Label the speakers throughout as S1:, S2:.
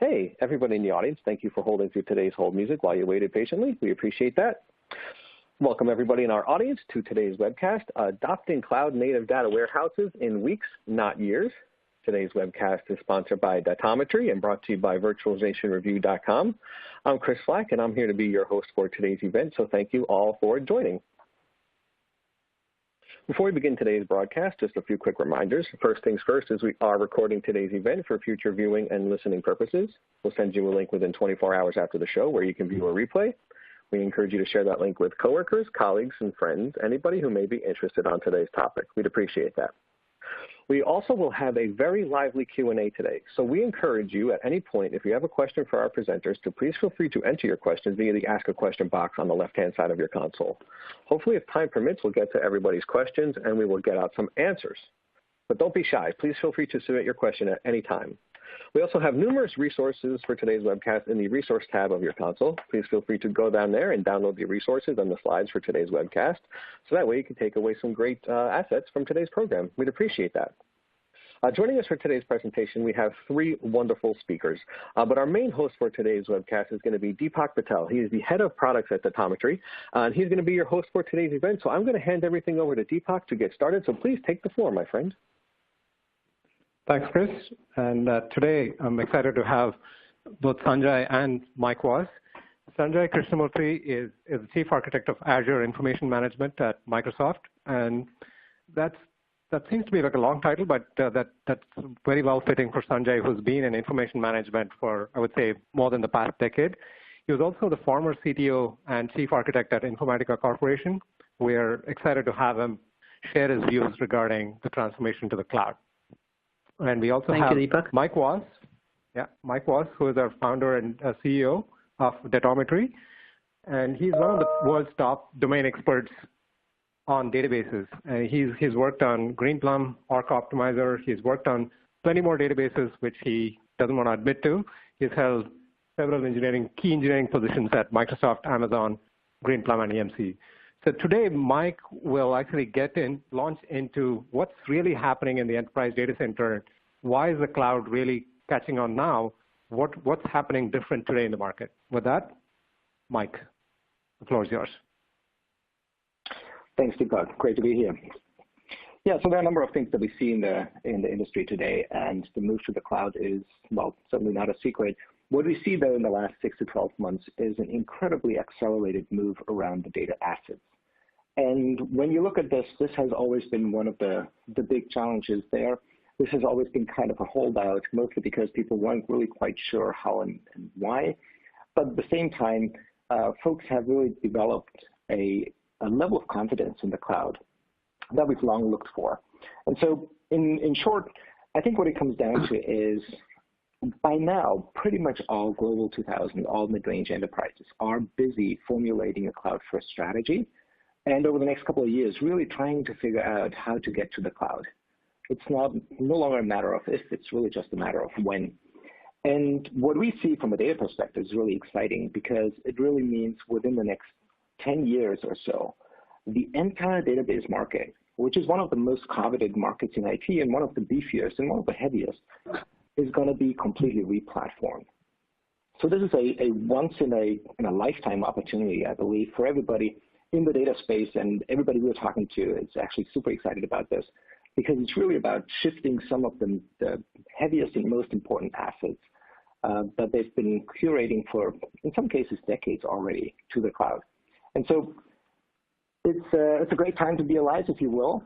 S1: Hey, everybody in the audience, thank you for holding through today's hold music while you waited patiently. We appreciate that. Welcome everybody in our audience to today's webcast, Adopting Cloud-Native Data Warehouses in Weeks, Not Years. Today's webcast is sponsored by Datometry and brought to you by virtualizationreview.com. I'm Chris Flack, and I'm here to be your host for today's event, so thank you all for joining. Before we begin today's broadcast, just a few quick reminders. First things first is we are recording today's event for future viewing and listening purposes. We'll send you a link within 24 hours after the show where you can view a replay. We encourage you to share that link with coworkers, colleagues, and friends, anybody who may be interested on today's topic. We'd appreciate that. We also will have a very lively Q&A today, so we encourage you at any point, if you have a question for our presenters, to please feel free to enter your questions via the Ask a Question box on the left-hand side of your console. Hopefully, if time permits, we'll get to everybody's questions and we will get out some answers. But don't be shy. Please feel free to submit your question at any time. We also have numerous resources for today's webcast in the Resource tab of your console. Please feel free to go down there and download the resources and the slides for today's webcast, so that way you can take away some great assets from today's program. We'd appreciate that. Joining us for today's presentation, we have three wonderful speakers, but our main host for today's webcast is going to be Deepak Patel. He is the head of products at Datometry, and he's going to be your host for today's event, so I'm going to hand everything over to Deepak to get started, so please take the floor, my friend.
S2: Thanks, Chris. And today, I'm excited to have both Sanjay and Mike Waas. Sanjay Krishnamurthi is the Chief Architect of Azure Information Management at Microsoft. And that seems to be like a long title, but that's very well fitting for Sanjay, who's been in information management for, I would say, more than the past decade. He was also the former CTO and Chief Architect at Informatica Corporation. We're excited to have him share his views regarding the transformation to the cloud. And we also have Mike Waas, who is our founder and CEO of Datometry. And he's one of the world's top domain experts on databases. He's worked on Greenplum, Arc Optimizer. He's worked on plenty more databases, which he doesn't want to admit to. He's held several key engineering positions at Microsoft, Amazon, Greenplum, and EMC. So today, Mike will actually launch into what's really happening in the enterprise data center. Why is the cloud really catching on now? What's happening different today in the market? With that, Mike, the floor is yours.
S3: Thanks, Deepak. Great to be here. Yeah, so there are a number of things that we see in the industry today, and the move to the cloud is, well, certainly not a secret. What we see, though, in the last 6 to 12 months is an incredibly accelerated move around the data assets. And when you look at this, this has always been one of the big challenges there. This has always been kind of a holdout, mostly because people weren't really quite sure how and why. But at the same time, folks have really developed a level of confidence in the cloud that we've long looked for. And so in short, I think what it comes down to is by now, pretty much all Global 2000, all mid-range enterprises are busy formulating a cloud-first strategy. And over the next couple of years, really trying to figure out how to get to the cloud. It's no longer a matter of if, it's really just a matter of when. And what we see from a data perspective is really exciting because it really means within the next 10 years or so, the entire database market, which is one of the most coveted markets in IT and one of the beefiest and one of the heaviest, is going to be completely replatformed. So this is a once in a lifetime opportunity, I believe, for everybody in the data space, and everybody we're talking to is actually super excited about this because it's really about shifting some of the heaviest and most important assets that they've been curating for, in some cases, decades already to the cloud. And so it's a great time to be alive, if you will,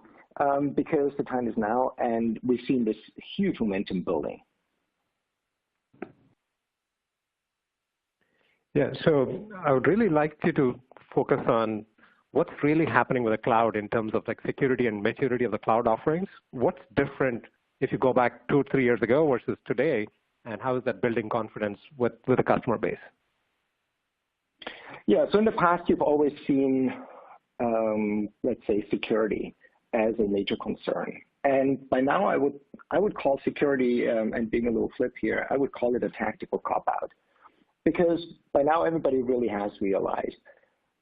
S3: because the time is now, and we've seen this huge momentum building.
S2: Yeah, so I would really like you to focus on what's really happening with the cloud in terms of like security and maturity of the cloud offerings. What's different if you go back 2 or 3 years ago versus today, and how is that building confidence with the customer base?
S3: Yeah, so in the past, you've always seen, let's say, security as a major concern. And by now, I would call security, and being a little flip here, I would call it a tactical cop-out. Because by now, everybody really has realized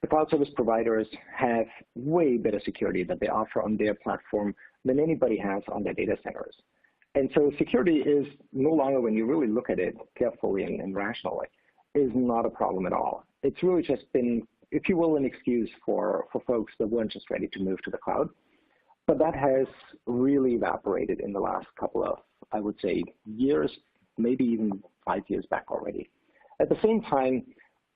S3: the cloud service providers have way better security that they offer on their platform than anybody has on their data centers. And so security is no longer, when you really look at it carefully and rationally, is not a problem at all. It's really just been, if you will, an excuse for folks that weren't just ready to move to the cloud. But that has really evaporated in the last couple of, I would say, years, maybe even 5 years back already. At the same time,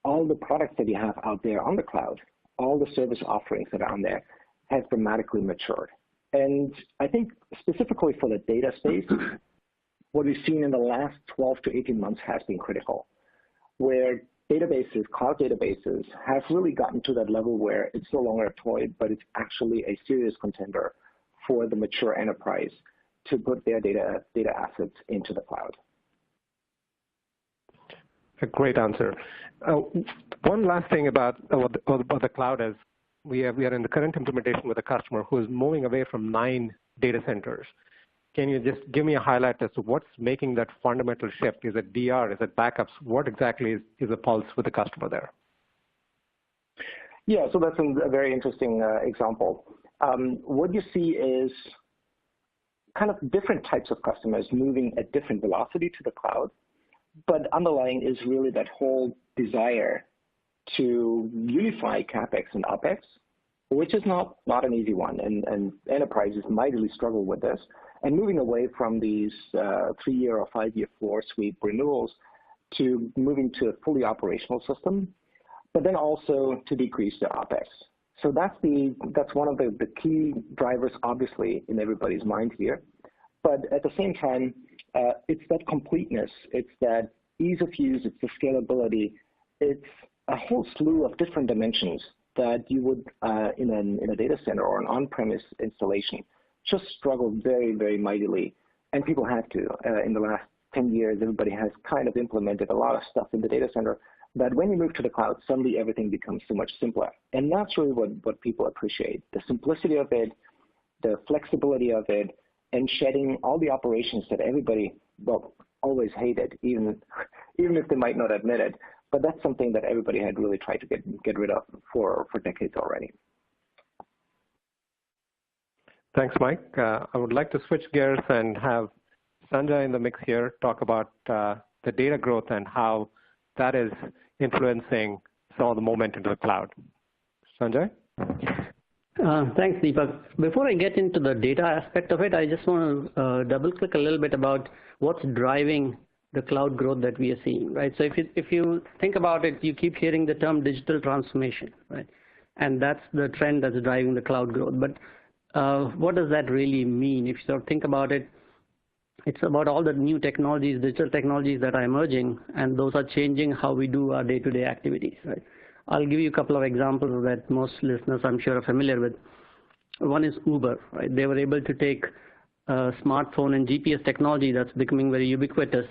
S3: all the products that you have out there on the cloud, all the service offerings that are on there have dramatically matured. And I think specifically for the data space, what we've seen in the last 12 to 18 months has been critical, where databases, cloud databases, have really gotten to that level where it's no longer a toy, but it's actually a serious contender for the mature enterprise to put their data assets into the cloud.
S2: A great answer. One last thing about the cloud is we are in the current implementation with a customer who is moving away from 9 data centers. Can you just give me a highlight as to what's making that fundamental shift? Is it DR? Is it backups? What exactly is the pulse with the customer there?
S3: Yeah, so that's a very interesting example. What you see is kind of different types of customers moving at different velocity to the cloud, but underlying is really that whole desire to unify CapEx and OpEx, which is not an easy one, and enterprises mightily struggle with this, and moving away from these 3-year or 5-year floor sweep renewals to moving to a fully operational system, but then also to decrease their OpEx. So that's one of the key drivers, obviously, in everybody's mind here. But at the same time, it's that completeness, it's that ease of use, it's the scalability, it's a whole slew of different dimensions that you would, in a data center or an on-premise installation, just struggle very, very mightily. And people have to. In the last 10 years, everybody has kind of implemented a lot of stuff in the data center that when you move to the cloud, suddenly everything becomes so much simpler. And that's really what people appreciate, the simplicity of it, the flexibility of it, and shedding all the operations that everybody, well, always hated, even if they might not admit it. But that's something that everybody had really tried to get rid of for decades already.
S2: Thanks, Mike. I would like to switch gears and have Sanjay in the mix here talk about the data growth and how that is influencing some of the movement into the cloud. Sanjay?
S4: Thanks, Deepak. Before I get into the data aspect of it, I just want to double-click a little bit about what's driving the cloud growth that we are seeing, right? So if you think about it, you keep hearing the term digital transformation, right? And that's the trend that's driving the cloud growth. But what does that really mean? If you sort of think about it, it's about all the new technologies, digital technologies that are emerging, and those are changing how we do our day-to-day activities, right? I'll give you a couple of examples that most listeners, I'm sure, are familiar with. One is Uber, right? They were able to take smartphone and GPS technology that's becoming very ubiquitous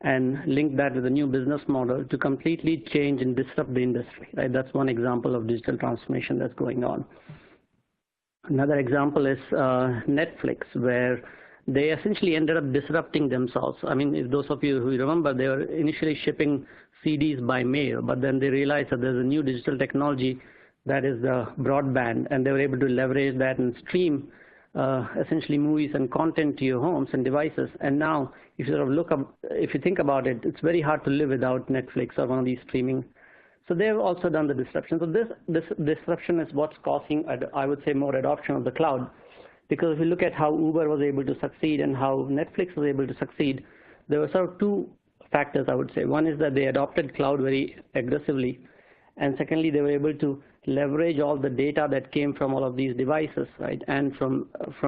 S4: and link that with a new business model to completely change and disrupt the industry, right? That's one example of digital transformation that's going on. Another example is Netflix, where they essentially ended up disrupting themselves. I mean, if those of you who remember, they were initially shipping CDs by mail, but then they realized that there's a new digital technology that is the broadband, and they were able to leverage that and stream essentially movies and content to your homes and devices. And now, if you sort of if you think about it, it's very hard to live without Netflix or one of these streaming. So they've also done the disruption. So this disruption is what's causing, I would say, more adoption of the cloud. Because if you look at how Uber was able to succeed and how Netflix was able to succeed, there were sort of two factors, I would say. One is that they adopted cloud very aggressively. And secondly, they were able to leverage all the data that came from all of these devices, right, and from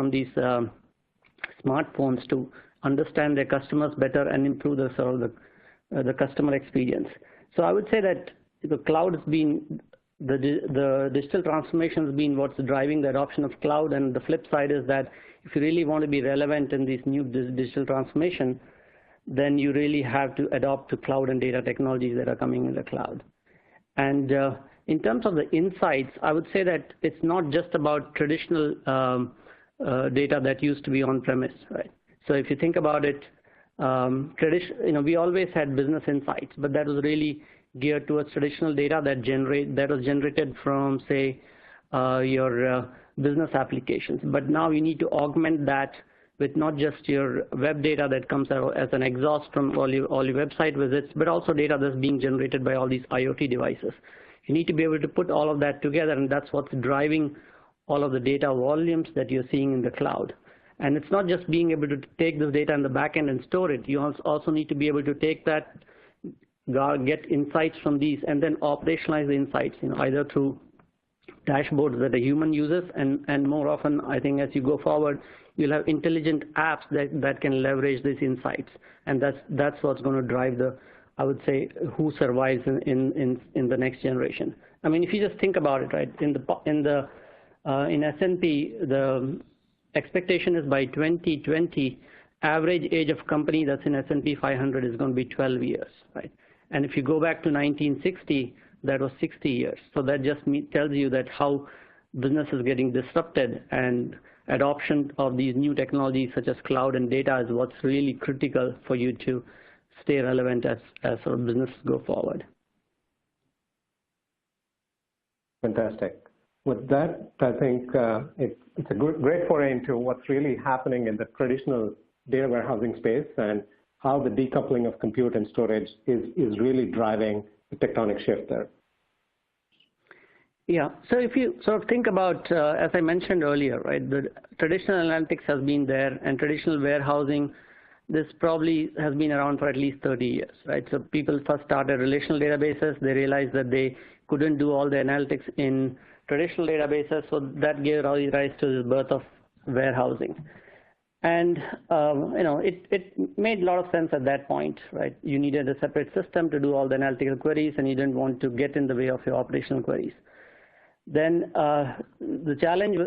S4: these smartphones to understand their customers better and improve the customer experience. So I would say that the cloud has been, the digital transformation has been what's driving the adoption of cloud, and the flip side is that if you really want to be relevant in this new digital transformation, then you really have to adopt to cloud and data technologies that are coming in the cloud. And in terms of the insights, I would say that it's not just about traditional data that used to be on-premise, right? So if you think about it, we always had business insights, but that was really geared towards traditional data that was generated from, say, your business applications. But now you need to augment that with not just your web data that comes out as an exhaust from all your website visits, but also data that's being generated by all these IoT devices. You need to be able to put all of that together, and that's what's driving all of the data volumes that you're seeing in the cloud. And it's not just being able to take this data in the back end and store it. You also need to be able to take that, get insights from these, and then operationalize the insights, either through dashboards that a human uses, and more often, I think as you go forward, you'll have intelligent apps that can leverage these insights. And that's what's going to drive I would say, who survives in the next generation. I mean, if you just think about it, right? In S&P, the expectation is by 2020, average age of company that's in S&P 500 is going to be 12 years, right? And if you go back to 1960, that was 60 years. So that just tells you that how business is getting disrupted, and adoption of these new technologies such as cloud and data is what's really critical for you to stay relevant as sort of business go forward.
S2: Fantastic. With that, I think it's a great foray into what's really happening in the traditional data warehousing space and how the decoupling of compute and storage is really driving the tectonic shift there.
S4: Yeah, so if you sort of think about, as I mentioned earlier, right, the traditional analytics has been there, and traditional warehousing, this probably has been around for at least 30 years, right? So people first started relational databases. They realized that they couldn't do all the analytics in traditional databases, so that gave rise to the birth of warehousing. And it made a lot of sense at that point, right? You needed a separate system to do all the analytical queries, and you didn't want to get in the way of your operational queries. Then the challenge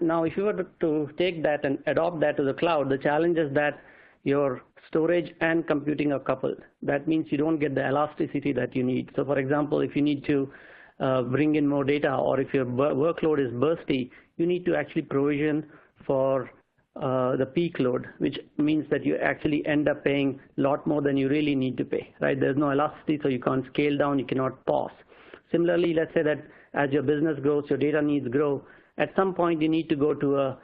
S4: now, if you were to take that and adopt that to the cloud, the challenge is that your storage and computing are coupled. That means you don't get the elasticity that you need. So for example, if you need to bring in more data, or if your workload is bursty, you need to actually provision for the peak load, which means that you actually end up paying a lot more than you really need to pay, right? There's no elasticity, so you can't scale down, you cannot pause. Similarly, let's say that as your business grows, your data needs grow. At some point, you need to go to a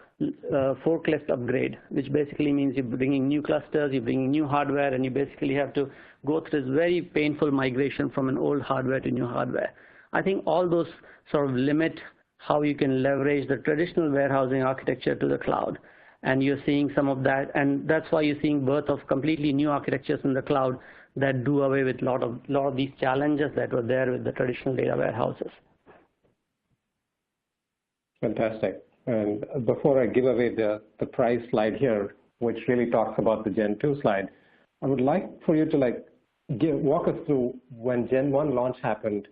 S4: forklift upgrade, which basically means you're bringing new clusters, you're bringing new hardware, and you basically have to go through this very painful migration from an old hardware to new hardware. I think all those sort of limit how you can leverage the traditional warehousing architecture to the cloud. And you're seeing some of that, and that's why you're seeing birth of completely new architectures in the cloud that do away with a lot of these challenges that were there with the traditional data warehouses.
S2: Fantastic. And before I give away the prize slide here, which really talks about the Gen 2 slide, I would like for you to walk us through when Gen 1 launch happened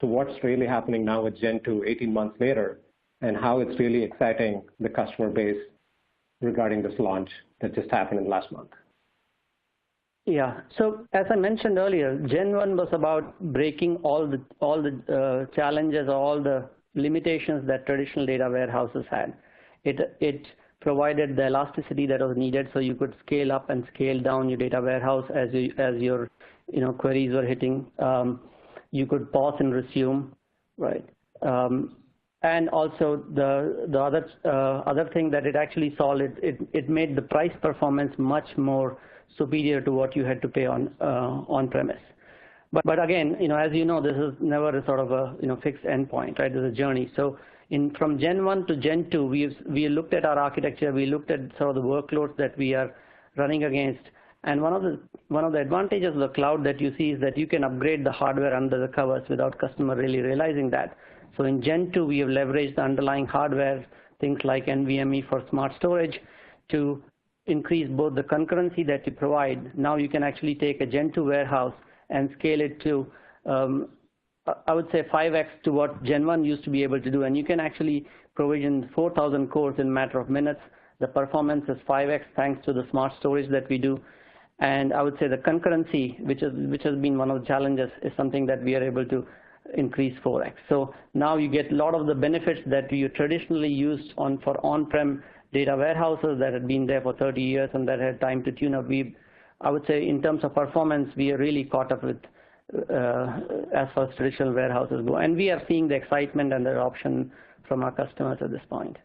S2: to what's really happening now with Gen 2 18 months later, and how it's really exciting the customer base regarding this launch that just happened in the last month.
S4: Yeah, so as I mentioned earlier, Gen 1 was about breaking all the challenges, all the limitations that traditional data warehouses had. It provided the elasticity that was needed, so you could scale up and scale down your data warehouse as your queries were hitting. You could pause and resume, right? And also the other thing that it actually solved, it made the price performance much more superior to what you had to pay on-premise. But again, as you know, this is never a sort of a fixed endpoint, right? It's a journey. So from Gen 1 to Gen 2, we looked at our architecture, we looked at sort of the workloads that we are running against, and one of the advantages of the cloud that you see is that you can upgrade the hardware under the covers without customer really realizing that. So in Gen 2, we have leveraged the underlying hardware, things like NVMe for smart storage, to increase both the concurrency that you provide. Now you can actually take a Gen 2 warehouse and scale it to, I would say 5x to what Gen 1 used to be able to do. And you can actually provision 4,000 cores in a matter of minutes. The performance is 5x thanks to the smart storage that we do. And I would say the concurrency, which has been one of the challenges, is something that we are able to increase 4x. So now you get a lot of the benefits that you traditionally used for on-prem data warehouses that had been there for 30 years and that had time to tune up. I would say in terms of performance, we are really caught up with as far as traditional warehouses go. And we are seeing the excitement and the adoption from our customers at this point.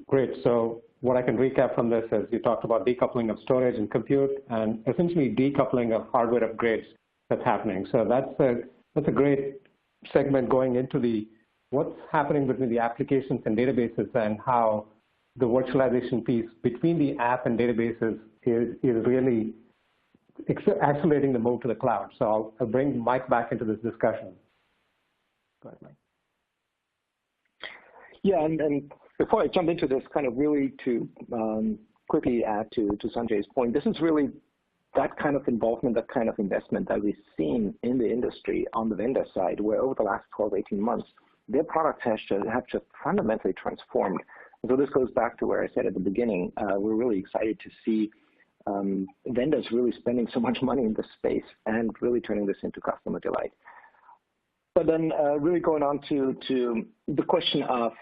S2: Great. So what I can recap from this is you talked about decoupling of storage and compute and essentially decoupling of hardware upgrades that's happening. So that's a great segment going into what's happening between the applications and databases and how the virtualization piece between the app and databases is really accelerating the move to the cloud. So I'll bring Mike back into this discussion. Go ahead, Mike.
S3: Yeah, and before I jump into this, kind of really to quickly add to Sanjay's point, this is really that kind of involvement, that kind of investment that we've seen in the industry on the vendor side, where over the last 12, 18 months, their products have just fundamentally transformed. And so this goes back to where I said at the beginning, we're really excited to see vendors really spending so much money in this space and really turning this into customer delight. But then really going on to the question of,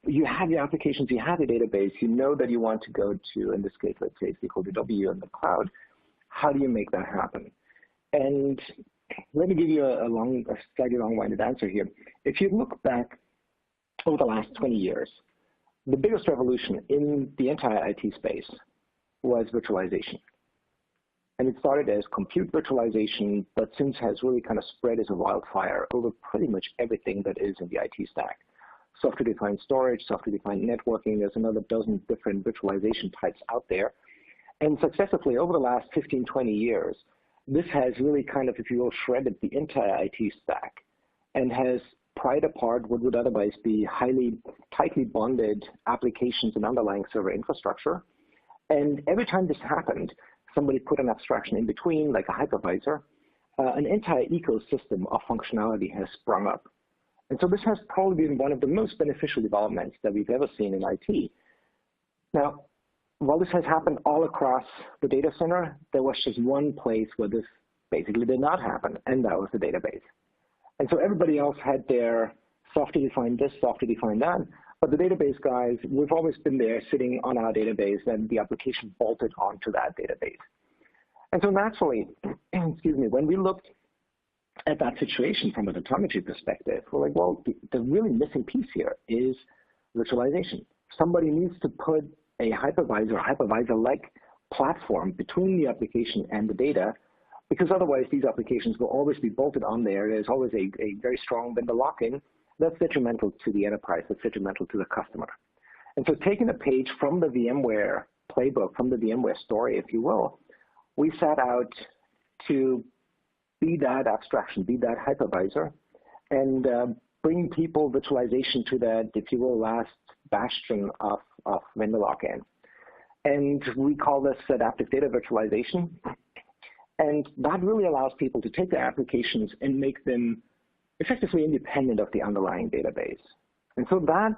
S3: you have your applications, you have your database, you know that you want to go to, in this case, let's say SQL BW in the cloud. How do you make that happen? And let me give you a slightly long-winded answer here. If you look back over the last 20 years, the biggest revolution in the entire IT space was virtualization. And it started as compute virtualization, but since has really kind of spread as a wildfire over pretty much everything that is in the IT stack. Software-defined storage, software-defined networking, there's another dozen different virtualization types out there. And successively, over the last 15, 20 years, this has really kind of, if you will, shredded the entire IT stack and has pried apart what would otherwise be highly tightly bonded applications and underlying server infrastructure. And every time this happened, somebody put an abstraction in between, like a hypervisor, an entire ecosystem of functionality has sprung up. And so this has probably been one of the most beneficial developments that we've ever seen in IT. Now, while this has happened all across the data center, there was just one place where this basically did not happen, and that was the database. And so everybody else had their software-defined this, software-defined that, but the database guys, we've always been there sitting on our database and the application bolted onto that database. And so naturally, excuse me, when we looked at that situation from a Datometry perspective, we're like, well, the really missing piece here is virtualization. Somebody needs to put a hypervisor-like platform between the application and the data, because otherwise these applications will always be bolted on there. There's always a very strong vendor lock-in that's detrimental to the enterprise, that's detrimental to the customer. And so taking a page from the VMware playbook, from the VMware story, if you will, we set out to be that abstraction, be that hypervisor, and bring people virtualization to that, if you will, last bastion of vendor lock-in. And we call this adaptive data virtualization. And that really allows people to take their applications and make them effectively independent of the underlying database. And so that,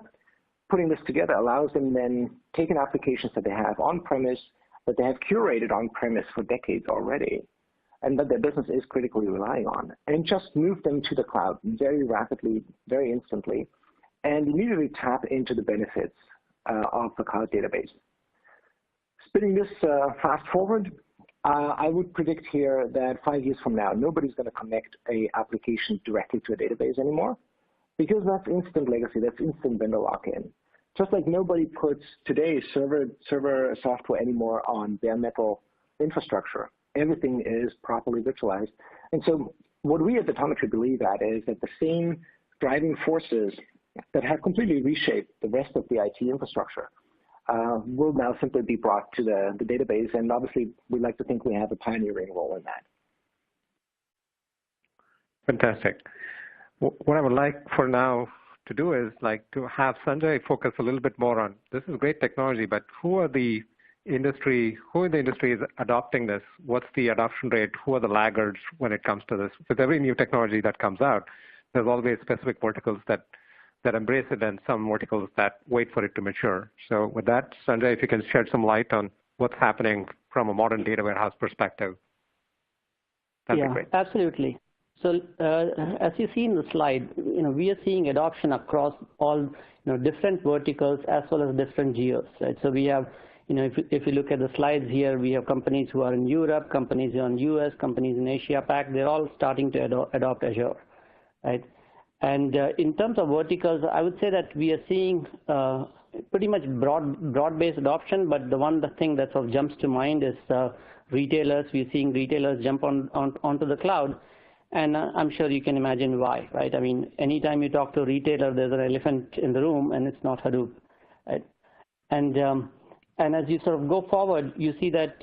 S3: putting this together, allows them then taking applications that they have on-premise, that they have curated on-premise for decades already, and that their business is critically relying on, and just move them to the cloud very rapidly, very instantly, and immediately tap into the benefits of the cloud database. Spinning this fast forward, I would predict here that 5 years from now, nobody's going to connect an application directly to a database anymore, because that's instant legacy, that's instant vendor lock-in. Just like nobody puts today's server software anymore on bare metal infrastructure. Everything is properly virtualized. And so what we at Datometry believe at is that the same driving forces that have completely reshaped the rest of the IT infrastructure will now simply be brought to the database. And obviously, we like to think we have a pioneering role in that.
S2: Fantastic. What I would like for now to do is to have Sanjay focus a little bit more on, this is great technology, but who in the industry is adopting this? What's the adoption rate? Who are the laggards when it comes to this? With every new technology that comes out, there's always specific verticals that embrace it and some verticals that wait for it to mature. So with that, Sanjay, if you can shed some light on what's happening from a modern data warehouse perspective, that'd be great.
S4: Absolutely. So as you see in the slide, we are seeing adoption across all different verticals as well as different geos, right? So we have, if you look at the slides here, we have companies who are in Europe, companies in the US, companies in Asia Pac. They're all starting to adopt Azure, right? And in terms of verticals, I would say that we are seeing pretty much broad-based adoption, but the thing that sort of jumps to mind is retailers. We're seeing retailers jump onto the cloud, and I'm sure you can imagine why, right? I mean, anytime you talk to a retailer, there's an elephant in the room, and it's not Hadoop, right? And as you sort of go forward, you see that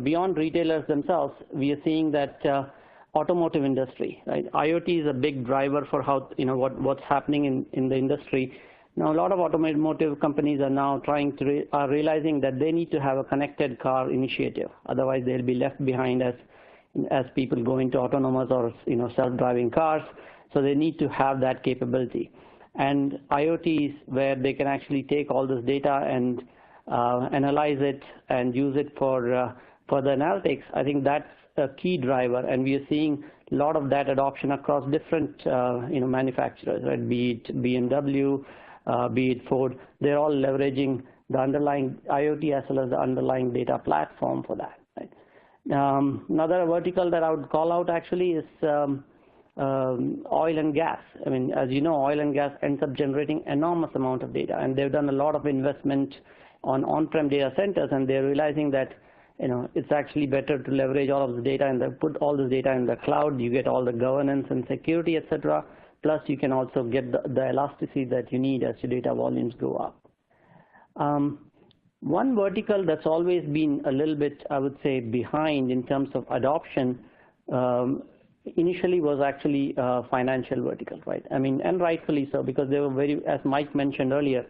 S4: beyond retailers themselves, we are seeing that automotive industry, right? IoT is a big driver for how what's happening in the industry. Now, a lot of automotive companies are now are realizing that they need to have a connected car initiative. Otherwise, they'll be left behind as people go into autonomous or self-driving cars. So they need to have that capability. And IoT is where they can actually take all this data and analyze it and use it for the analytics. I think that's a key driver, and we are seeing a lot of that adoption across different manufacturers, right? Be it BMW, be it Ford. They're all leveraging the underlying IoT as well as the underlying data platform for that. Right? Another vertical that I would call out actually is oil and gas. I mean, as you know, oil and gas ends up generating enormous amount of data, and they've done a lot of investment on-prem data centers, and they're realizing that it's actually better to leverage all of the data and put all the data in the cloud. You get all the governance and security, etc. Plus, you can also get the elasticity that you need as your data volumes go up. One vertical that's always been a little bit, I would say, behind in terms of adoption initially was actually financial vertical, right? I mean, and rightfully so, because they were as Mike mentioned earlier,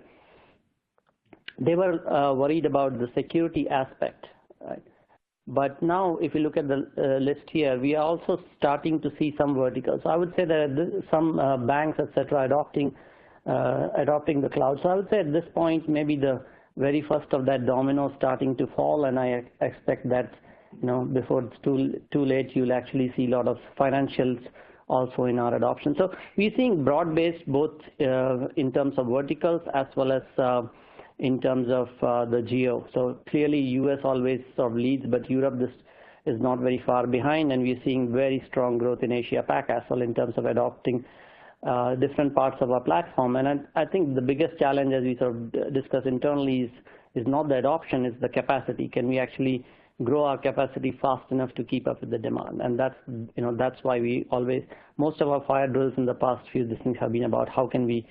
S4: they were worried about the security aspect, right? But now, if you look at the list here, we are also starting to see some verticals. So I would say that some banks, etc., adopting the cloud. So I would say at this point, maybe the very first of that domino starting to fall, and I expect that before it's too late, you'll actually see a lot of financials also in our adoption. So we're seeing broad-based both in terms of verticals as well as in terms of the geo. So clearly US always sort of leads, but Europe is not very far behind, and we're seeing very strong growth in Asia Pac as well in terms of adopting different parts of our platform. And I think the biggest challenge, as we sort of discuss internally, is not the adoption, it's the capacity. Can we actually grow our capacity fast enough to keep up with the demand? And that's why most of our fire drills in the past few things have been about how can we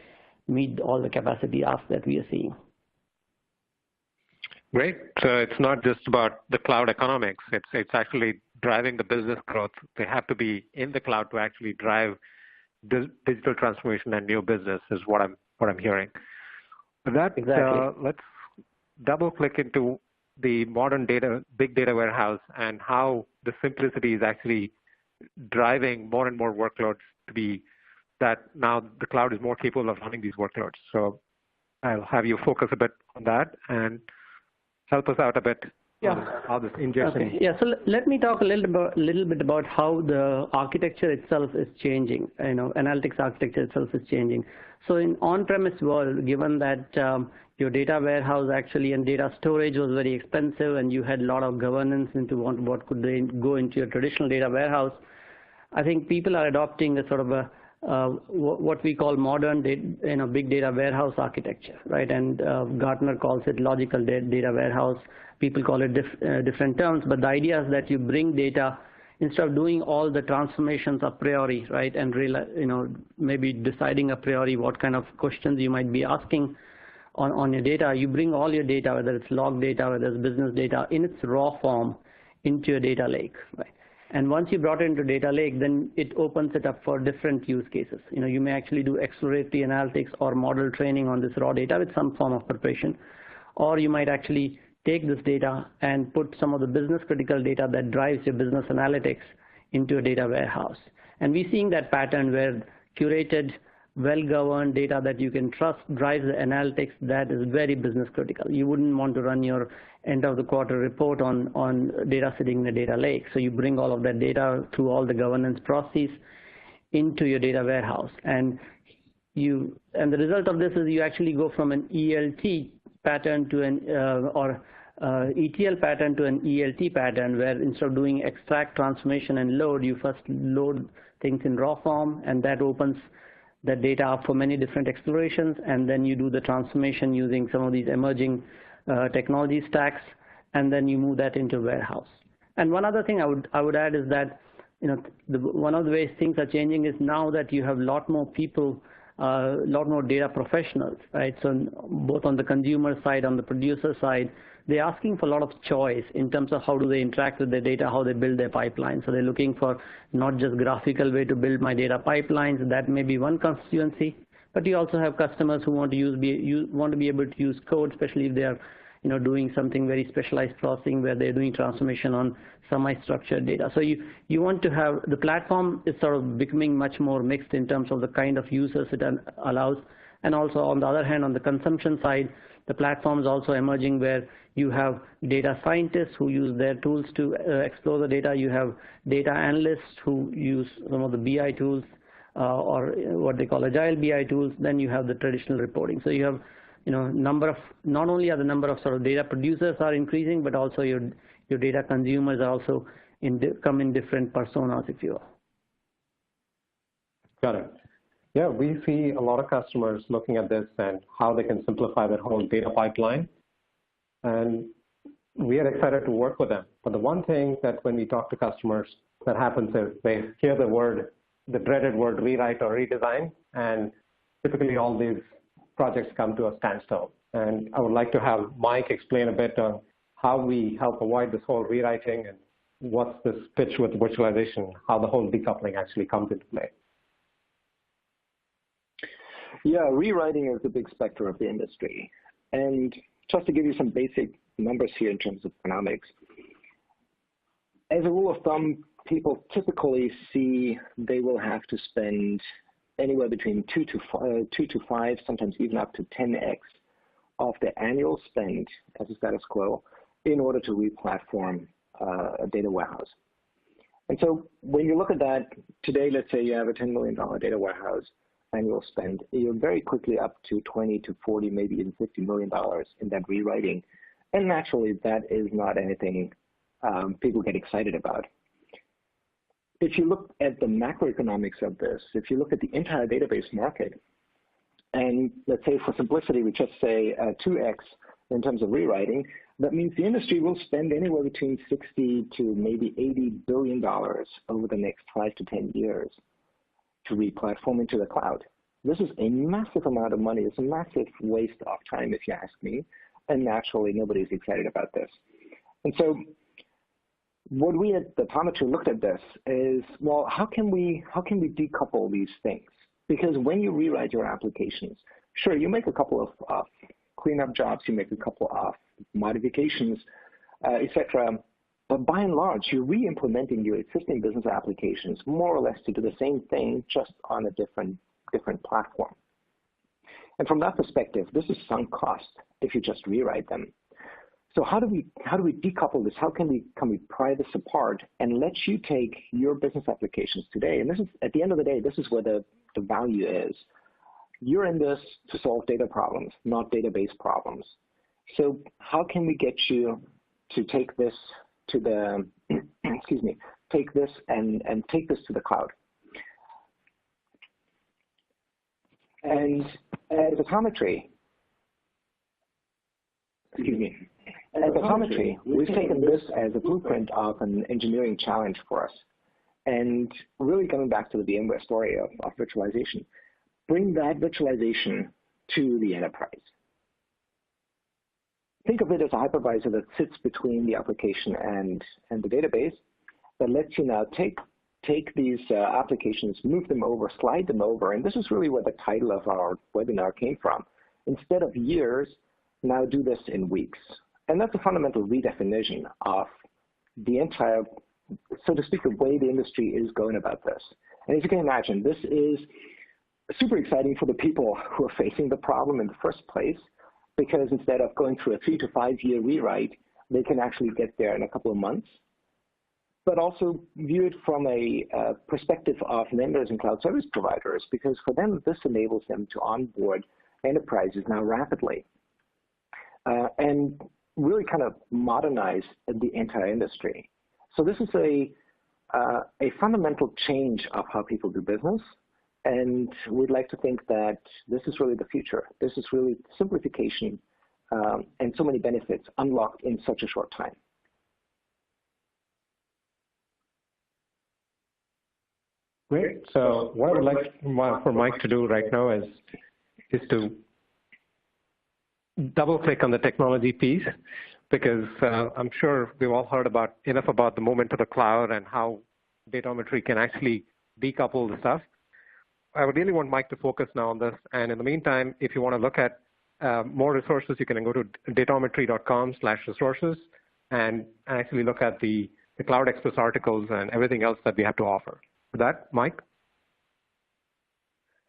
S4: meet all the capacity asks that we are seeing.
S2: Great. So it's not just about the cloud economics. It's actually driving the business growth. They have to be in the cloud to actually drive digital transformation and new business is what I'm hearing. With that,
S4: exactly.
S2: Let's double click into the modern big data warehouse and how the simplicity is actually driving more and more workloads to be that now the cloud is more capable of running these workloads. So I'll have you focus a bit on that and help us out a bit on how this ingestion.
S4: Okay. Yeah, so let me talk a little bit about how the architecture itself is changing. Analytics architecture itself is changing. So in on-premise world, given that your data warehouse actually and data storage was very expensive, and you had a lot of governance into what could they go into your traditional data warehouse, I think people are adopting a sort of what we call modern big data warehouse architecture, right? And Gartner calls it logical data warehouse. People call it different terms, but the idea is that you bring data instead of doing all the transformations a priori, right? And maybe deciding a priori what kind of questions you might be asking on your data. You bring all your data, whether it's log data, whether it's business data, in its raw form into your data lake, right? And once you brought it into data lake, then it opens it up for different use cases. You may actually do exploratory analytics or model training on this raw data with some form of preparation, or you might actually take this data and put some of the business critical data that drives your business analytics into a data warehouse. And we're seeing that pattern where curated, well-governed data that you can trust drives the analytics that is very business critical. You wouldn't want to run your end of the quarter report on data sitting in a data lake. So you bring all of that data through all the governance processes into your data warehouse. And the result of this is you actually go from an ELT pattern to an ETL pattern to an ELT pattern, where instead of doing extract, transformation, and load, you first load things in raw form, and that opens that data up for many different explorations, and then you do the transformation using some of these emerging technology stacks, and then you move that into warehouse. And one other thing I would add is that, one of the ways things are changing is now that you have a lot more people, a lot more data professionals, right? So both on the consumer side, on the producer side, they're asking for a lot of choice in terms of how do they interact with their data, how they build their pipeline. So they're looking for not just graphical way to build my data pipelines. That may be one constituency, but you also have customers who want to be able to use code, especially if they are doing something very specialized processing where they're doing transformation on semi-structured data. So you want to have, the platform is sort of becoming much more mixed in terms of the kind of users it allows. And also on the other hand, on the consumption side, the platform is also emerging where you have data scientists who use their tools to explore the data. You have data analysts who use some of the BI tools or what they call agile BI tools. Then you have the traditional reporting. So you have not only are the number of sort of data producers are increasing, but also your data consumers are also come in different personas, if you will.
S2: Got it. Yeah, we see a lot of customers looking at this and how they can simplify their whole data pipeline. And we are excited to work with them. But the one thing that when we talk to customers that happens is they hear the dreaded word rewrite or redesign, and typically all these projects come to a standstill. And I would like to have Mike explain a bit on how we help avoid this whole rewriting and what's this pitch with virtualization, how the whole decoupling actually comes into play.
S3: Yeah, rewriting is a big specter of the industry. And just to give you some basic numbers here in terms of economics, as a rule of thumb, people typically see they will have to spend anywhere between 2 to 5, sometimes even up to 10x of the annual spend as a status quo in order to replatform a data warehouse. And so when you look at that, today, let's say you have a $10 million data warehouse annual spend, you're very quickly up to 20 to 40, maybe even $50 million in that rewriting. And naturally, that is not anything people get excited about. If you look at the macroeconomics of this, if you look at the entire database market, and let's say for simplicity, we just say 2x in terms of rewriting, that means the industry will spend anywhere between 60 to maybe $80 billion over the next 5 to 10 years to replatform into the cloud. This is a massive amount of money. It's a massive waste of time, if you ask me, and naturally, nobody's excited about this. And so what we at Datometry looked at this is, well, how can we decouple these things? Because when you rewrite your applications, sure, you make a couple of cleanup jobs, you make a couple of modifications, etc. But by and large, you're re-implementing your existing business applications more or less to do the same thing, just on a different platform. And from that perspective, this is sunk cost if you just rewrite them. So how do we decouple this? How can we pry this apart and let you take your business applications today? And this is, at the end of the day, this is where the value is. You're in this to solve data problems, not database problems. So how can we get you to take this to the, take this and take this to the cloud? And at Datometry, at Datometry, we've taken this as a blueprint of an engineering challenge for us. And really coming back to the VMware story of virtualization, bring that virtualization to the enterprise. Think of it as a hypervisor that sits between the application and the database that lets you now take these applications, move them over, slide them over, and this is really where the title of our webinar came from. Instead of years, now do this in weeks. And that's a fundamental redefinition of the entire, so to speak, the way the industry is going about this. And as you can imagine, this is super exciting for the people who are facing the problem in the first place, because instead of going through a 3 to 5 year rewrite, they can actually get there in a couple of months. But also view it from a perspective of vendors and cloud service providers, because for them, this enables them to onboard enterprises now rapidly and really kind of modernize the entire industry. So this is a fundamental change of how people do business. And we'd like to think that this is really the future. This is really simplification and so many benefits unlocked in such a short time.
S2: Great. So what I would like for Mike to do right now is to double-click on the technology piece, because I'm sure we've all heard enough about the movement to the cloud and how Datometry can actually decouple the stuff. I would really want Mike to focus now on this. And in the meantime, if you want to look at more resources, you can go to datometry.com/resources and actually look at the Cloud Express articles and everything else that we have to offer. With that, Mike?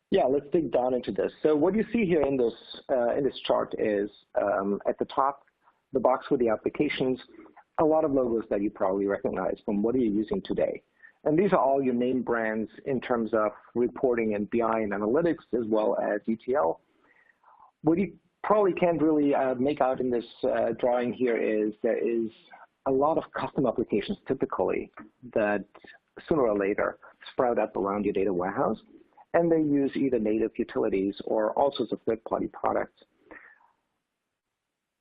S3: Yeah, let's dig down into this. So what you see here in this chart is at the top, the box with the applications, a lot of logos that you probably recognize from what are you using today. And these are all your name brands in terms of reporting and BI and analytics, as well as ETL. What you probably can't really make out in this drawing here is there is a lot of custom applications typically that sooner or later sprout up around your data warehouse, and they use either native utilities or all sorts of third-party products.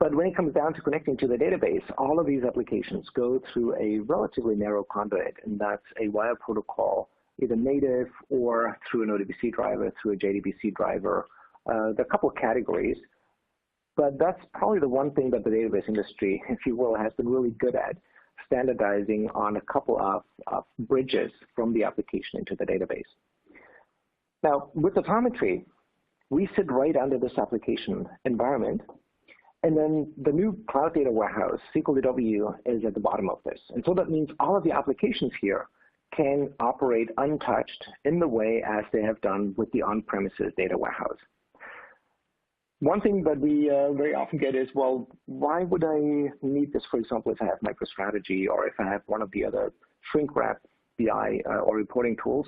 S3: But when it comes down to connecting to the database, all of these applications go through a relatively narrow conduit, and that's a wire protocol, either native or through an ODBC driver, through a JDBC driver. There are a couple of categories, but that's probably the one thing that the database industry, if you will, has been really good at, standardizing on a couple of bridges from the application into the database. Now, with Datometry, we sit right under this application environment, and then the new cloud data warehouse, SQLDW, is at the bottom of this. And so that means all of the applications here can operate untouched in the way as they have done with the on-premises data warehouse. One thing that we very often get is, well, why would I need this, for example, if I have MicroStrategy or if I have one of the other shrink-wrap BI or reporting tools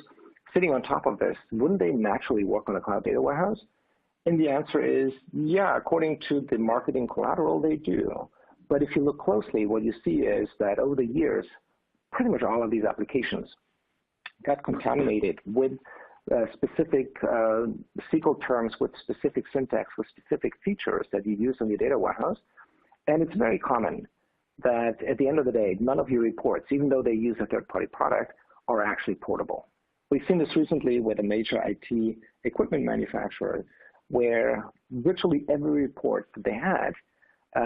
S3: sitting on top of this? Wouldn't they naturally work on a cloud data warehouse? And the answer is, yeah, according to the marketing collateral, they do. But if you look closely, what you see is that over the years, pretty much all of these applications got contaminated with specific SQL terms, with specific syntax, with specific features that you use in your data warehouse. And it's very common that at the end of the day, none of your reports, even though they use a third-party product, are actually portable. We've seen this recently with a major IT equipment manufacturer, where virtually every report that they had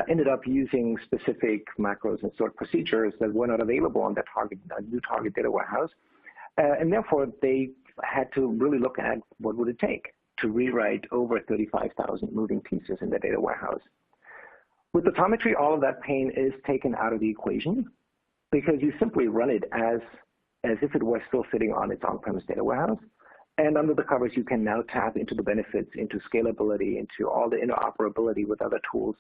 S3: ended up using specific macros and sort procedures that were not available on that new target data warehouse. And therefore, they had to really look at what would it take to rewrite over 35,000 moving pieces in the data warehouse. With Datometry, all of that pain is taken out of the equation, because you simply run it as if it were still sitting on its on-premise data warehouse. And under the covers, you can now tap into the benefits, into scalability, into all the interoperability with other tools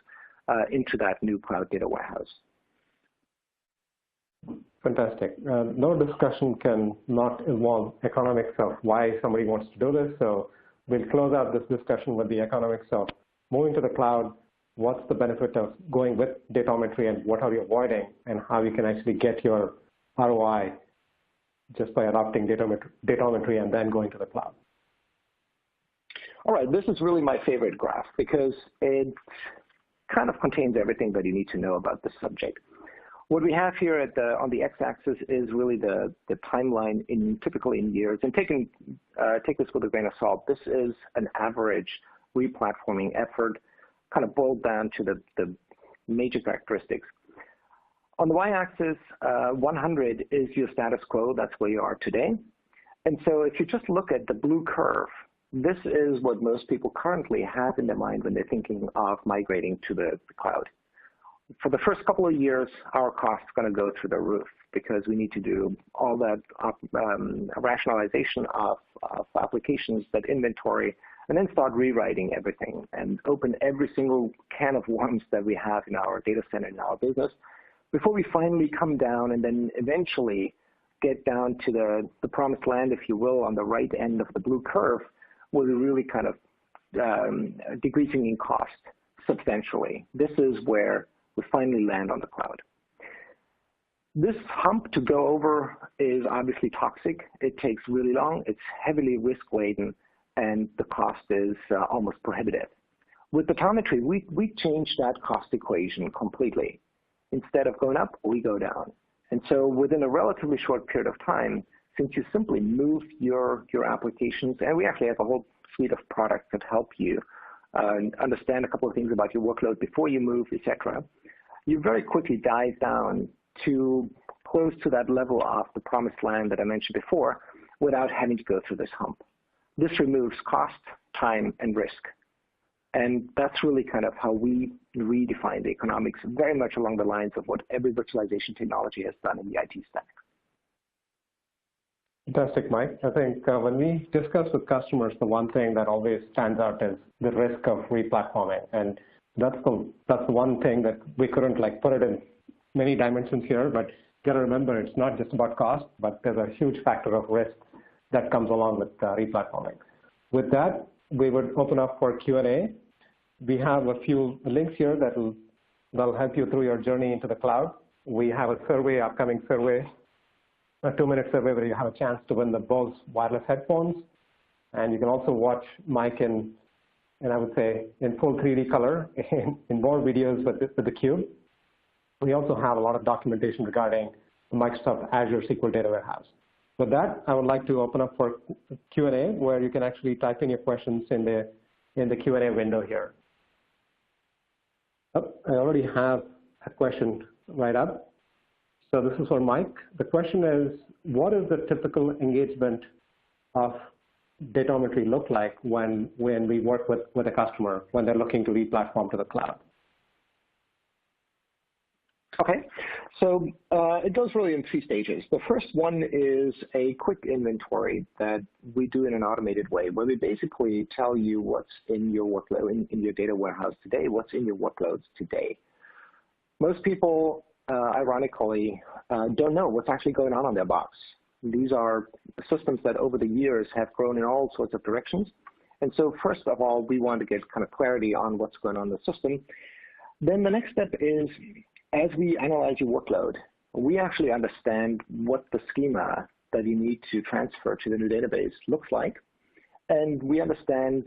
S3: into that new cloud data warehouse.
S2: Fantastic. No discussion can not involve economics of why somebody wants to do this. So we'll close out this discussion with the economics of moving to the cloud. What's the benefit of going with Datometry, and what are you avoiding, and how you can actually get your ROI just by adopting Datometry and then going to the cloud.
S3: All right, this is really my favorite graph, because it kind of contains everything that you need to know about this subject. What we have here on the x-axis is really the timeline typically in years. And take this with a grain of salt. This is an average replatforming effort, kind of boiled down to the major characteristics. On the y-axis, 100 is your status quo. That's where you are today. And so if you just look at the blue curve, this is what most people currently have in their mind when they're thinking of migrating to the cloud. For the first couple of years, our costs are going to go through the roof, because we need to do all that rationalization of applications, that inventory, and then start rewriting everything and open every single can of worms that we have in our data center, in our business, before we finally come down and then eventually get down to the promised land, if you will, on the right end of the blue curve, where we're really kind of decreasing in cost substantially. This is where we finally land on the cloud. This hump to go over is obviously toxic. It takes really long. It's heavily risk-laden, and the cost is almost prohibitive. With Datometry, we changed that cost equation completely. Instead of going up, we go down. And so within a relatively short period of time, since you simply move your applications, and we actually have a whole suite of products that help you understand a couple of things about your workload before you move, etc., you very quickly dive down to close to that level of the promised land that I mentioned before without having to go through this hump. This removes cost, time, and risk. And that's really kind of how we redefine the economics, very much along the lines of what every virtualization technology has done in the IT stack.
S2: Fantastic, Mike. I think when we discuss with customers, the one thing that always stands out is the risk of replatforming. And that's the one thing that we couldn't put it in many dimensions here, but you got to remember it's not just about cost, but there's a huge factor of risk that comes along with replatforming. With that, we would open up for Q&A. We have a few links here that'll help you through your journey into the cloud. We have a survey, upcoming survey, a 2-minute survey where you have a chance to win the Bose wireless headphones. And you can also watch Mike in I would say, in full 3D color in more videos with the Cube. We also have a lot of documentation regarding the Microsoft Azure SQL Data Warehouse. With that, I would like to open up for Q&A, where you can actually type in your questions in the Q&A window here. Oh, I already have a question right up. So this is for Mike. The question is, what is the typical engagement of Datometry look like when we work with a customer when they're looking to replatform to the cloud?
S3: Okay, so it goes really in 3 stages. The first one is a quick inventory that we do in an automated way, where we basically tell you what's in your workload, in your data warehouse today, what's in your workloads today. Most people, ironically, don't know what's actually going on their box. These are systems that over the years have grown in all sorts of directions. And so first of all, we want to get kind of clarity on what's going on in the system. Then the next step is, as we analyze your workload, we actually understand what the schema that you need to transfer to the new database looks like. And we understand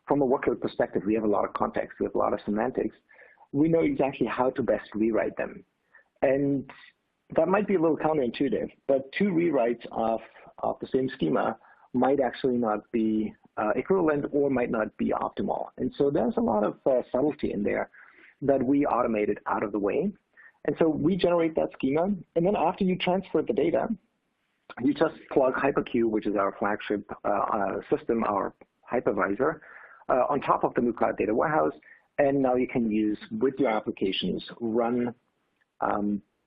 S3: from a workload perspective, we have a lot of context, we have a lot of semantics. We know exactly how to best rewrite them. And that might be a little counterintuitive, but 2 rewrites of the same schema might actually not be equivalent or might not be optimal. And so there's a lot of subtlety in there that we automated out of the way. And so we generate that schema, and then after you transfer the data, you just plug HyperQ, which is our flagship system, our hypervisor, on top of the new cloud data warehouse, and now you can use, with your applications, run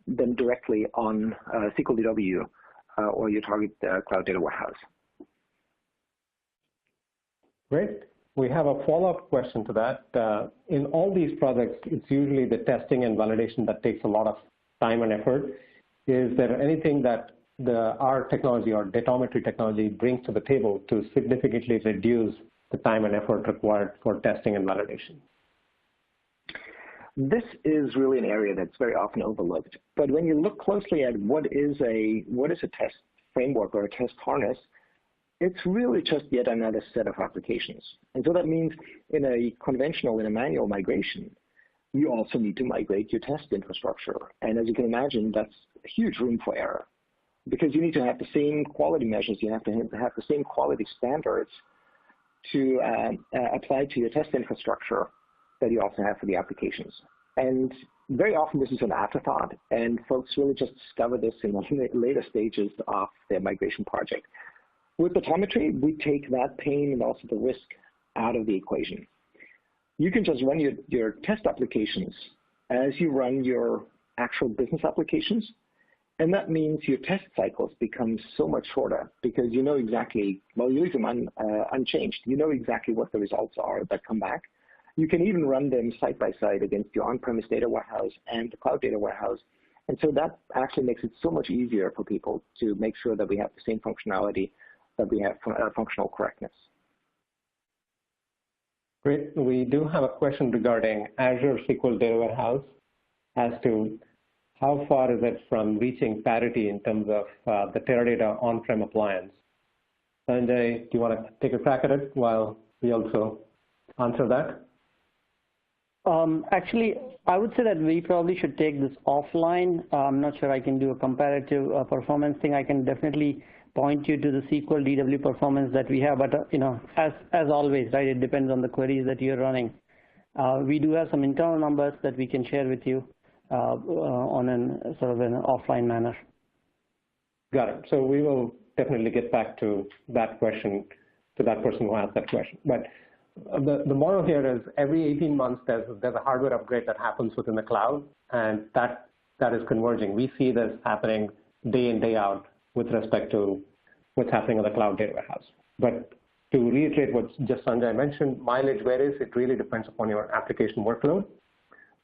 S3: them directly on SQL DW or your target cloud data warehouse.
S2: Great. We have a follow-up question to that. In all these projects, it's usually the testing and validation that takes a lot of time and effort. Is there anything that our technology or Datometry technology brings to the table to significantly reduce the time and effort required for testing and validation?
S3: This is really an area that's very often overlooked. But when you look closely at what is a test framework or a test harness, it's really just yet another set of applications. And so that means in a manual migration, you also need to migrate your test infrastructure. And as you can imagine, that's a huge room for error, because you need to have the same quality measures, you have to have the same quality standards to apply to your test infrastructure that you also have for the applications. And very often this is an afterthought, and folks really just discover this in the later stages of their migration project. With Datometry, we take that pain and also the risk out of the equation. You can just run your test applications as you run your actual business applications, and that means your test cycles become so much shorter, because you know exactly, well, you leave them unchanged. You know exactly what the results are that come back. You can even run them side by side against your on-premise data warehouse and the cloud data warehouse. And so that actually makes it so much easier for people to make sure that we have the same functionality, that we have functional correctness.
S2: Great. We do have a question regarding Azure SQL Data Warehouse as to how far is it from reaching parity in terms of the Teradata on-prem appliance? Sanjay, do you want to take a crack at it while we also answer that?
S4: Actually, I would say that we probably should take this offline. I'm not sure I can do a comparative performance thing. I can definitely point you to the SQL DW performance that we have, but as always, right? It depends on the queries that you're running. We do have some internal numbers that we can share with you on an sort of an offline manner.
S2: Got it. So we will definitely get back to that question, to that person who asked that question. But the moral here is every 18 months there's a hardware upgrade that happens within the cloud, and that is converging. We see this happening day in, day out with respect to what's happening on the cloud data warehouse. But to reiterate what just Sanjay mentioned, mileage varies. It really depends upon your application workload.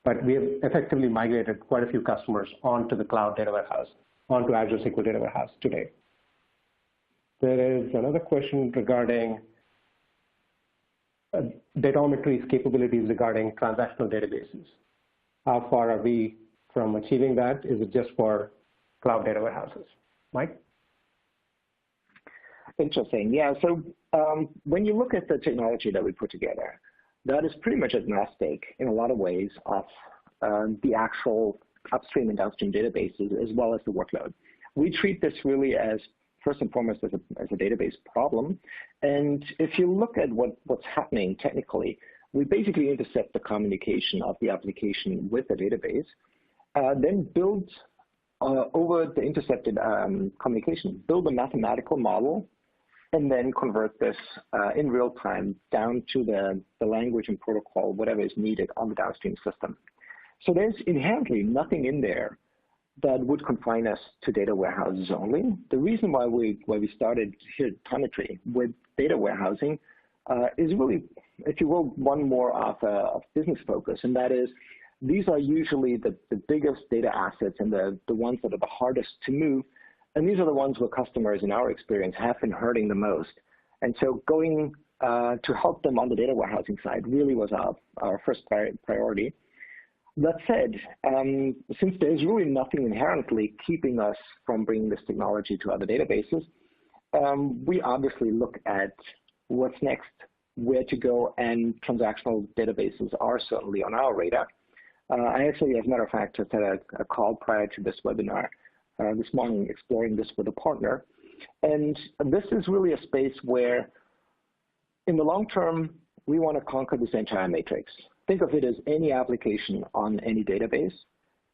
S2: But we have effectively migrated quite a few customers onto the cloud data warehouse, onto Azure SQL Data Warehouse today. There is another question regarding Datometry's capabilities regarding transactional databases. How far are we from achieving that? Is it just for cloud data warehouses? Mike?
S3: Interesting. Yeah, so when you look at the technology that we put together, that is pretty much agnostic in a lot of ways of the actual upstream and downstream databases as well as the workload. We treat this really as first and foremost as a database problem. And if you look at what's happening technically, we basically intercept the communication of the application with the database, then build over the intercepted communication, build a mathematical model, and then convert this in real time down to the language and protocol, whatever is needed on the downstream system. So there's inherently nothing in there that would confine us to data warehouses only. The reason why we started here at Datometry with data warehousing is really, if you will, one more of business focus, and that is these are usually the biggest data assets and the ones that are the hardest to move, and these are the ones where customers, in our experience, have been hurting the most. And so going to help them on the data warehousing side really was our first priority. That said, since there's really nothing inherently keeping us from bringing this technology to other databases, we obviously look at what's next, where to go, and transactional databases are certainly on our radar. I actually, as a matter of fact, just had a call prior to this webinar this morning exploring this with a partner. And this is really a space where, in the long term, we want to conquer this entire matrix. Think of it as any application on any database,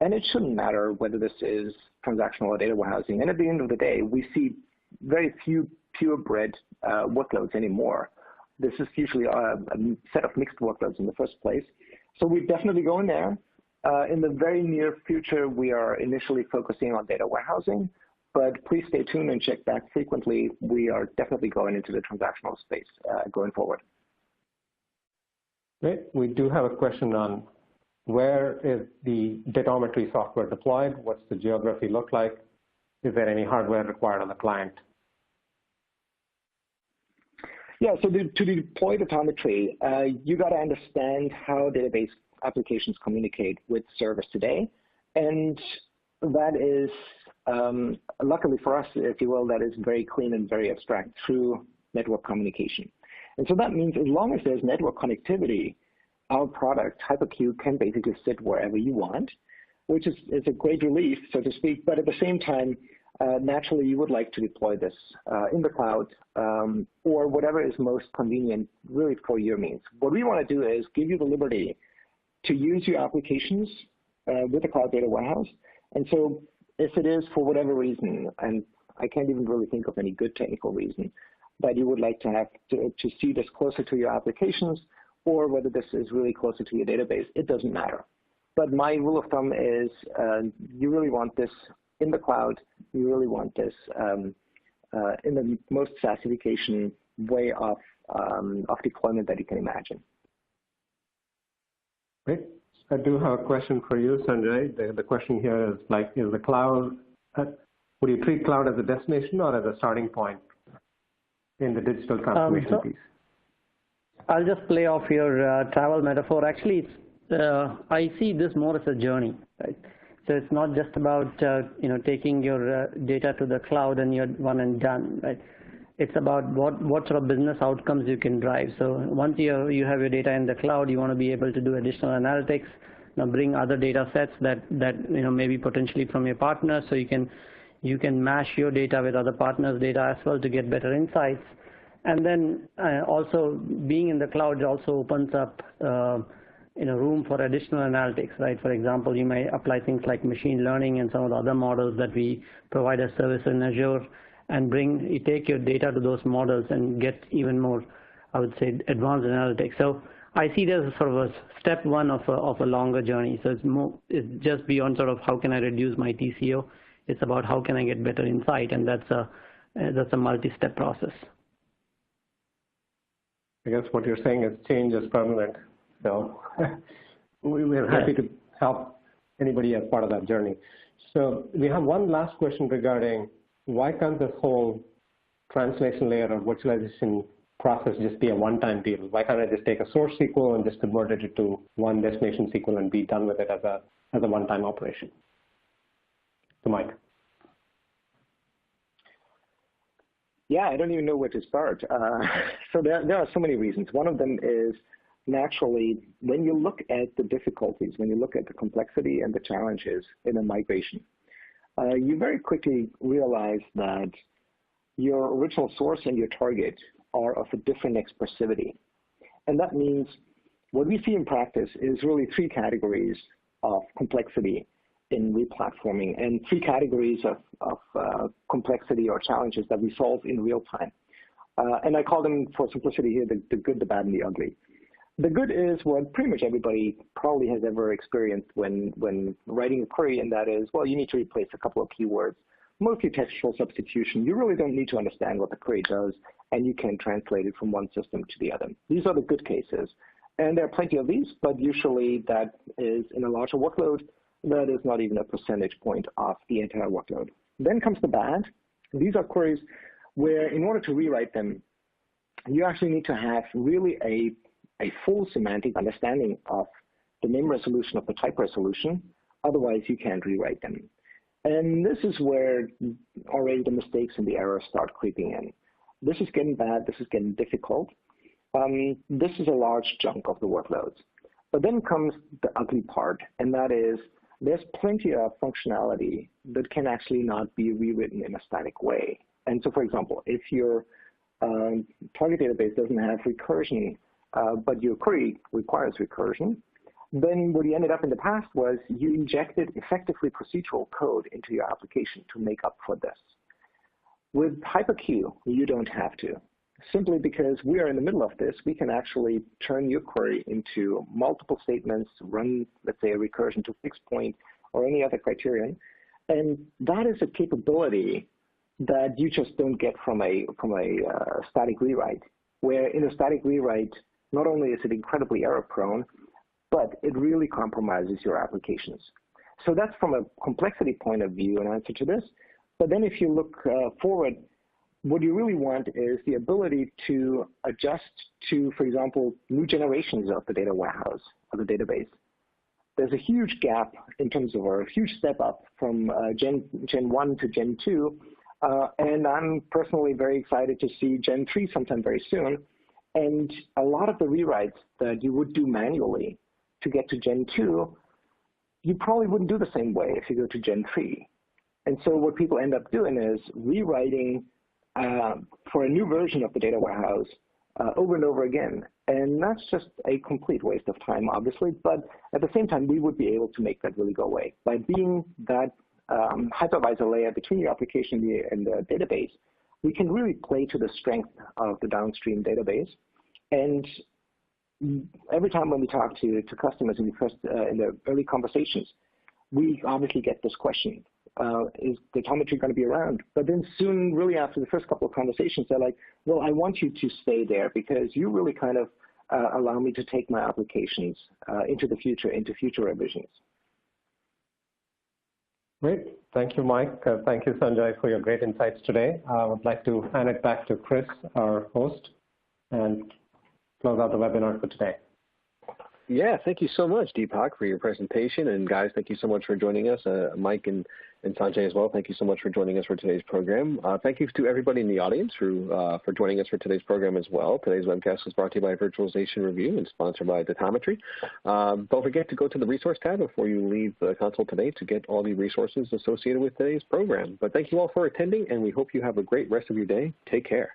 S3: and it shouldn't matter whether this is transactional or data warehousing. And at the end of the day, we see very few purebred workloads anymore. This is usually a set of mixed workloads in the first place. So we definitely go in there. In the very near future, we are initially focusing on data warehousing, but please stay tuned and check back frequently. We are definitely going into the transactional space going forward.
S2: Great. We do have a question on where is the Datometry software deployed? What's the geography look like? Is there any hardware required on the client?
S3: Yeah, so to deploy Datometry, you got to understand how database applications communicate with servers today. And that is, luckily for us, if you will, that is very clean and very abstract through network communication. And so that means as long as there's network connectivity, our product, HyperQ, can basically sit wherever you want, which is a great relief, so to speak. But at the same time, naturally, you would like to deploy this in the cloud or whatever is most convenient really for your means. What we want to do is give you the liberty to use your applications with the cloud data warehouse. And so if it is for whatever reason, and I can't even really think of any good technical reason, that you would like to have to see this closer to your applications, or whether this is really closer to your database, it doesn't matter. But my rule of thumb is you really want this in the cloud. You really want this in the most SaaSification way of deployment that you can imagine.
S2: Great. I do have a question for you, Sanjay. The question here is is the cloud, would you treat cloud as a destination or as a starting point in the digital transformation piece?
S4: I'll just play off your travel metaphor. Actually, I see this more as a journey, right? So it's not just about taking your data to the cloud and you're one and done, right? It's about what sort of business outcomes you can drive. So once you have your data in the cloud, you want to be able to do additional analytics, bring other data sets that maybe potentially from your partners, so you can mash your data with other partners' data as well to get better insights. And then also being in the cloud also opens up room for additional analytics, right? For example, you may apply things like machine learning and some of the other models that we provide as service in Azure, and you take your data to those models and get even more, I would say, advanced analytics. So I see this as sort of a step one of a longer journey. So it's just beyond sort of how can I reduce my TCO. It's about how can I get better insight, and that's a multi-step process.
S2: I guess what you're saying is change is permanent. So we're happy to help anybody as part of that journey. So we have one last question regarding why can't this whole translation layer or virtualization process just be a one-time deal? Why can't I just take a source SQL and just convert it to one destination SQL and be done with it as a one-time operation? So Mike.
S3: Yeah, I don't even know where to start. So there are so many reasons. One of them is naturally, when you look at the difficulties, when you look at the complexity and the challenges in a migration, you very quickly realize that your original source and your target are of a different expressivity. And that means what we see in practice is really three categories of complexity in replatforming, and three categories of complexity or challenges that we solve in real time. And I call them, for simplicity here, the good, the bad, and the ugly. The good is what pretty much everybody probably has ever experienced when writing a query, and that is, well, you need to replace a couple of keywords, mostly textual substitution. You really don't need to understand what the query does, and you can translate it from one system to the other. These are the good cases. And there are plenty of these, but usually that is in a larger workload. That is not even a percentage point of the entire workload. Then comes the bad. These are queries where in order to rewrite them, you actually need to have really a full semantic understanding of the name resolution of the type resolution. Otherwise, you can't rewrite them. And this is where already the mistakes and the errors start creeping in. This is getting bad. This is getting difficult. This is a large chunk of the workloads. But then comes the ugly part, and that is there's plenty of functionality that can actually not be rewritten in a static way. And so, for example, if your target database doesn't have recursion, but your query requires recursion, then what you ended up in the past was you injected effectively procedural code into your application to make up for this. With HyperQ, you don't have to. Simply because we are in the middle of this, we can actually turn your query into multiple statements, run, let's say, a recursion to fixed point or any other criterion. And that is a capability that you just don't get from a static rewrite, where in a static rewrite, not only is it incredibly error prone, but it really compromises your applications. So that's from a complexity point of view an answer to this. But then if you look forward, what you really want is the ability to adjust to, for example, new generations of the data warehouse, of the database. There's a huge gap in terms of, or a huge step up from Gen 1 to Gen 2. And I'm personally very excited to see Gen 3 sometime very soon. And a lot of the rewrites that you would do manually to get to Gen 2, you probably wouldn't do the same way if you go to Gen 3. And so what people end up doing is rewriting for a new version of the data warehouse over and over again. And that's just a complete waste of time, obviously. But at the same time, we would be able to make that really go away. By being that hypervisor layer between your application and the database, we can really play to the strength of the downstream database. And every time when we talk to customers in the early conversations, we obviously get this question. Is Datometry going to be around? But then soon, really after the first couple of conversations, they're like, well, I want you to stay there because you really kind of allow me to take my applications into the future, into future revisions.
S2: Great. Thank you, Mike. Thank you, Sanjay, for your great insights today. I would like to hand it back to Chris, our host, and close out the webinar for today.
S1: Yeah, thank you so much, Deepak, for your presentation. And guys, thank you so much for joining us. Mike and Sanjay as well, thank you so much for joining us for today's program. Thank you to everybody in the audience for joining us for today's program as well. Today's webcast was brought to you by Virtualization Review and sponsored by Datometry. Don't forget to go to the resource tab before you leave the console today to get all the resources associated with today's program. But thank you all for attending, and we hope you have a great rest of your day. Take care.